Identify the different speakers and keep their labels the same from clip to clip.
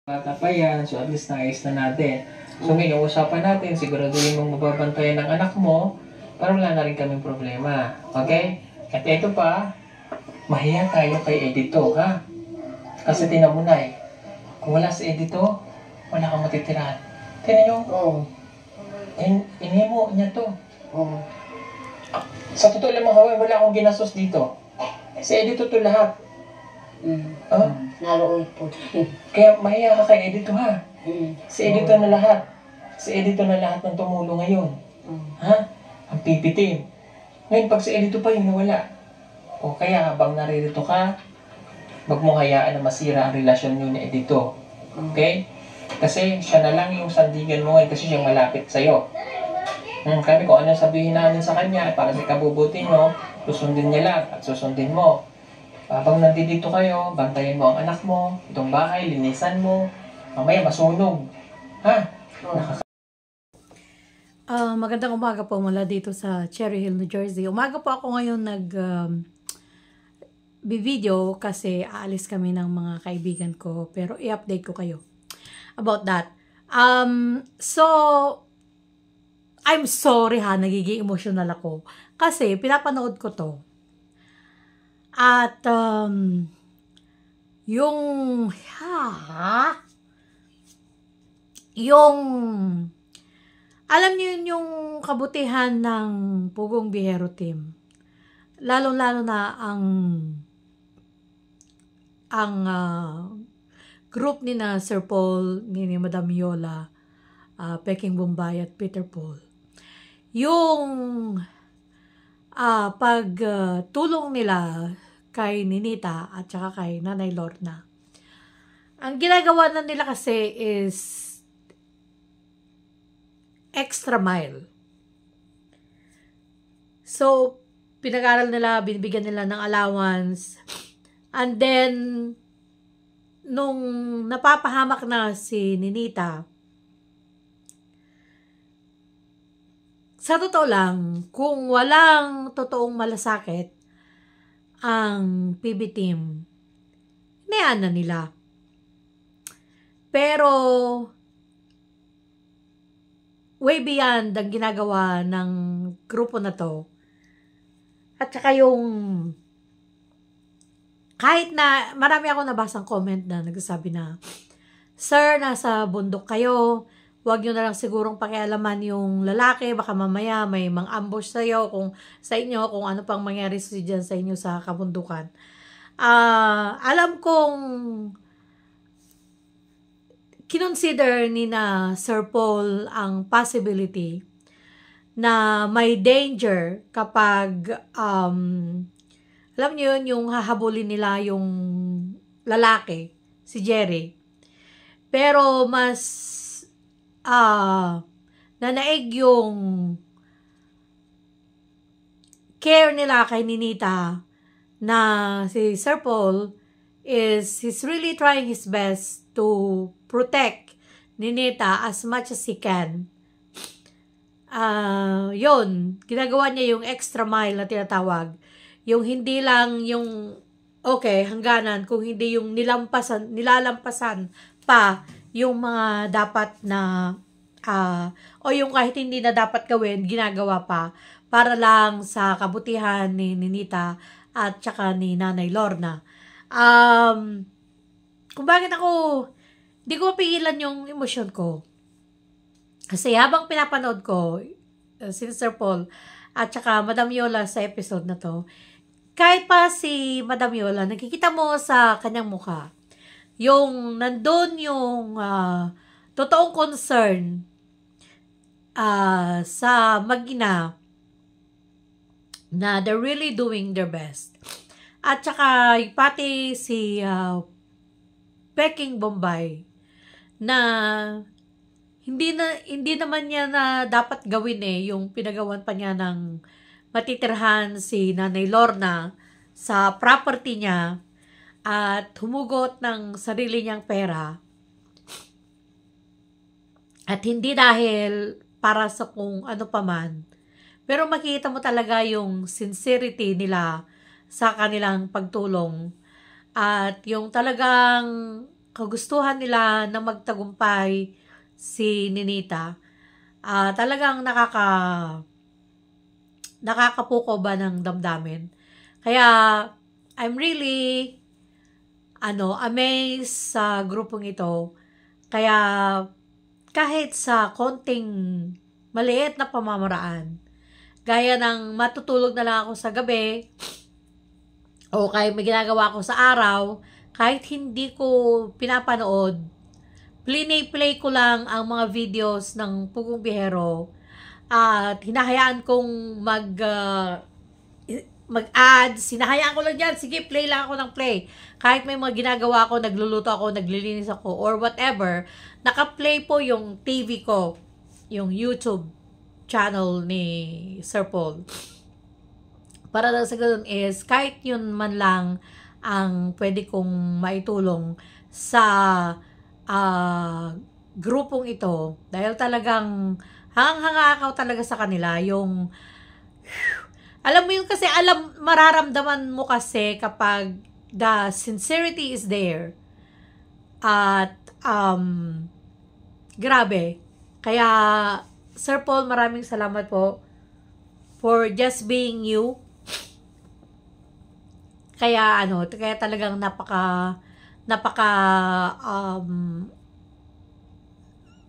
Speaker 1: Bata pa yan, so at least naayos na natin. So ngayon, usapan natin, siguraduhin mong mababantayan ng anak mo para wala na rin kaming problema. Okay? At ito pa, mahiya tayo kay Edito, ha? Kasi tinan mo na kung wala si Edito, wala kang matitirahan. Tinan nyo?
Speaker 2: Oo.
Speaker 1: Inimo niya to.
Speaker 2: Oo.
Speaker 1: Sa totoo lang mga wala akong ginastos dito. Si Edito to lahat. Oh?
Speaker 2: Naluoy po.
Speaker 1: Kaya mahiya ka kay Edito, ha? Si Edito
Speaker 2: Oo.
Speaker 1: na lahat. Si Edito na lahat ng tumulong ngayon. Ha? Ang pipitin. Ngayon, pag si Edito pa yung nawala. O kaya habang naririto ka, wag mong hayaan na masira ang relasyon nyo ni Edito. Okay? Kasi siya na lang yung sandigan mo ngayon kasi siyang malapit sa'yo. Kami kung ano sabihin namin sa kanya para sa kabubuti nyo, susundin niya lang at susundin mo. Habang nandito kayo, bantayan mo ang anak mo, itong bahay, linisan mo, mamaya masunog. Ha?
Speaker 3: Magandang umaga po mula dito sa Cherry Hill, New Jersey. Umaga po ako ngayon video kasi aalis kami ng mga kaibigan ko, pero i-update ko kayo about that. So, I'm sorry ha, nagiging emotional ako kasi pinapanood ko to. At yung alam niyo yung kabutihan ng Pugong Biyahero Team. Lalo-lalo na ang group ni na Sir Paul, ni Madam Yola, Peking Bombay at Peter Paul. Yung pagtulong nila kay Ninita at saka kay Nanay Lorna. Ang ginagawa na nila kasi is extra mile. So, pinag-aral nila, binibigyan nila ng allowance. And then, nung napapahamak na si Ninita, sa totoo lang, kung walang totoong malasakit ang PB team, hinayaan na nila. Pero, way beyond ang ginagawa ng grupo na to. At saka yung, kahit na, marami ako nabasang comment na nagsasabi na, Sir, nasa bundok kayo, huwag nyo na lang sigurong pakialaman yung lalaki, baka mamaya may mang-ambush sa'yo, sa inyo, kung ano pang mangyari dyan sa inyo sa kabundukan. Alam kong kinonsider ni na Sir Paul ang possibility na may danger kapag alam niyo yun, yung hahabulin nila yung lalaki, si Jerry. Pero mas nanaig yung care nila kay Ninita na si Sir Paul he's really trying his best to protect Ninita as much as he can. Yun, ginagawa niya yung extra mile na tinatawag. Yung hindi lang yung hangganan, kung hindi yung nilalampasan pa yung mga dapat na o yung kahit hindi na dapat gawin, ginagawa pa para lang sa kabutihan ni Ninita at saka ni Nanay Lorna. Kung bakit hindi ko mapigilan yung emosyon ko. Kasi habang pinapanood ko si Sir Paul at saka Madam Yola sa episode na to, kahit pa si Madam Yola, nakikita mo sa kanyang mukha, yung nandun yung totoong concern sa mag-ina na they're really doing their best. At saka pati si Peking Bombay na hindi naman niya na dapat gawin yung pinagawan pa niya ng matitirhan si Nanay Lorna sa property niya at humugot ng sarili niyang pera. At hindi dahil para sa kung ano paman. Pero makita mo talaga yung sincerity nila sa kanilang pagtulong. At yung talagang kagustuhan nila na magtagumpay si Ninita, talagang nakakapuko ba ng damdamin. Kaya, I'm really, amazed sa grupong ito. Kaya, kahit sa konting maliit na pamamaraan, gaya ng matutulog na lang ako sa gabi, o kahit may ginagawa ko sa araw, kahit hindi ko pinapanood, play ko lang ang mga videos ng Pugong Biyahero at hinahayaan kong mag-ads, hinahayaan ko lang dyan, sige, play lang ako ng play. Kahit may mga ginagawa ako, nagluluto ako, naglilinis ako, or whatever, naka-play po yung TV ko, yung YouTube channel ni Sir Paul. Para lang sa ganun is, kahit yun man lang ang pwede kong maitulong sa grupong ito, dahil talagang hangang-hanga ako talaga sa kanila, yung alam mo yun kasi, mararamdaman mo kasi kapag the sincerity is there. At, grabe. Kaya, Sir Paul, maraming salamat po for just being you. Kaya, kaya talagang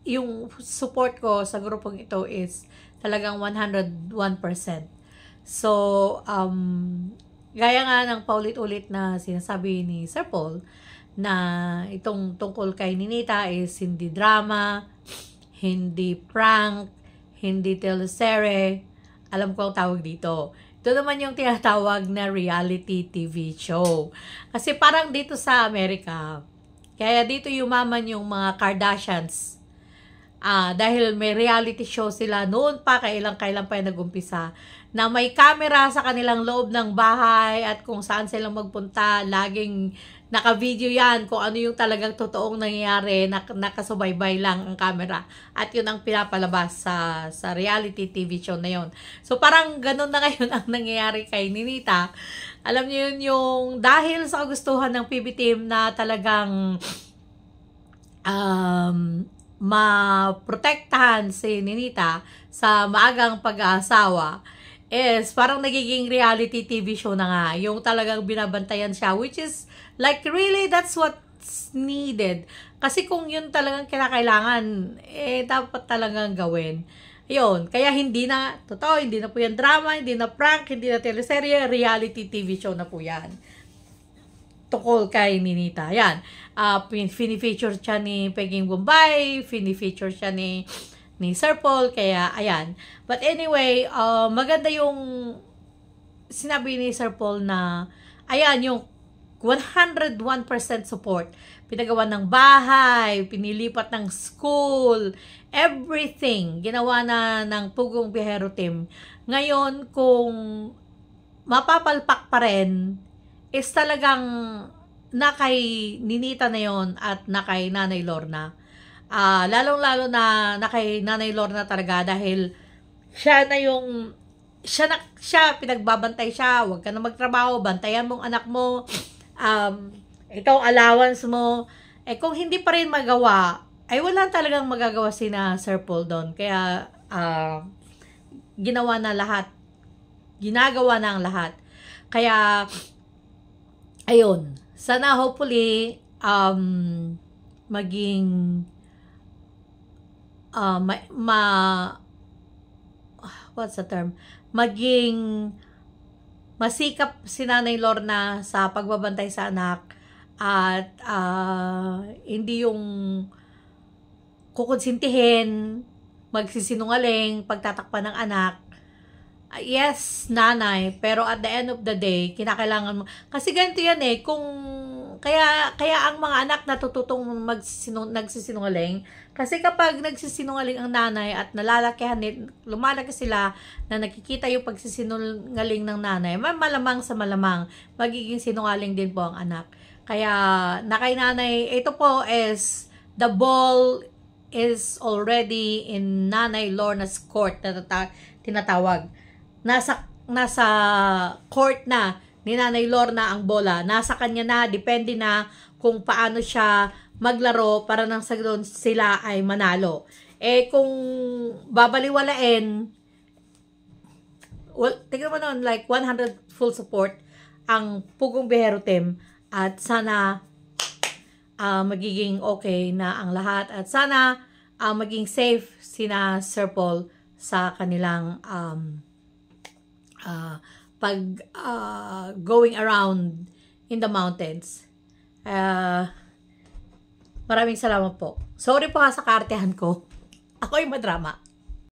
Speaker 3: yung support ko sa grupong ito is talagang 101%. So, gaya nga ng paulit-ulit na sinasabi ni Sir Paul, na itong tungkol kay Ninita is hindi drama, hindi prank, hindi teleserye, alam ko ang tawag dito. Ito naman yung tinatawag na reality TV show. Kasi parang dito sa Amerika, kaya dito yumaman yung mga Kardashians. Dahil may reality show sila noon pa, kailan pa yung nag-umpisa, na may camera sa kanilang loob ng bahay at kung saan silang magpunta, laging naka-video yan kung ano yung talagang totoong nangyayari, nakasubaybay lang ang camera. At yun ang pinapalabas sa reality TV show na yun. So parang ganun na ngayon ang nangyayari kay Ninita. Alam niyo yun, yung dahil sa kagustuhan ng PB team na talagang maprotektahan si Ninita sa maagang pag-aasawa, is parang nagiging reality TV show na nga. Yung talagang binabantayan siya, which is like really that's what's needed. Kasi kung yun talagang kinakailangan, dapat talagang gawin. Yun, kaya hindi na po yan drama, hindi na prank, hindi na teleserye, reality TV show na po yan. Tukol kay Ninita. Yan. Fini-feature siya ni Peggy Bombay, fini-feature siya ni Sir Paul, kaya ayan. But anyway, maganda yung sinabi ni Sir Paul na ayan, yung 101% support. Pinagawa ng bahay, pinilipat ng school, everything ginawa na ng Pugong Biyahero team. Ngayon, kung mapapalpak pa rin, is talagang na kay Ninita na yon at na kay Nanay Lorna. Lalong-lalo na kay Nanay Lorna talaga, dahil siya pinagbabantay siya, huwag ka na magtrabaho, bantayan mong anak mo, itong allowance mo. Kung hindi pa rin magawa, ay wala talagang magagawa sina Sir Paul doon. Kaya ginagawa na ang lahat. Kaya ayun, sana hopefully maging what's the term? Maging masikap si Nanay Lorna sa pagbabantay sa anak, at hindi yung kukonsintihin, magsisinungaling, pagtatakpan ng anak. Yes, nanay, pero at the end of the day, kinakailangan mo. Kasi ganito yan kaya ang mga anak natututong nagsisinungaling. Kasi kapag nagsisinungaling ang nanay at lumalaki sila na nakikita yung pagsisinungaling ng nanay, malamang sa malamang, magiging sinungaling din po ang anak. Kaya, kay nanay, ito po is, the ball is already in Nanay Lorna's court na tinatawag. Nasa court na ni Nanay Lorna ang bola. Nasa kanya na, depende na kung paano siya maglaro para nang sa doon sila ay manalo. Eh kung babaliwalain, well, tignan mo naman, like 100 full support ang Pugong Bihero team at sana magiging okay na ang lahat at sana maging safe sina Sir Paul sa kanilang pag going around in the mountains. Maraming salamat po. Sorry po sa kaartehan ko. Ako'y madrama.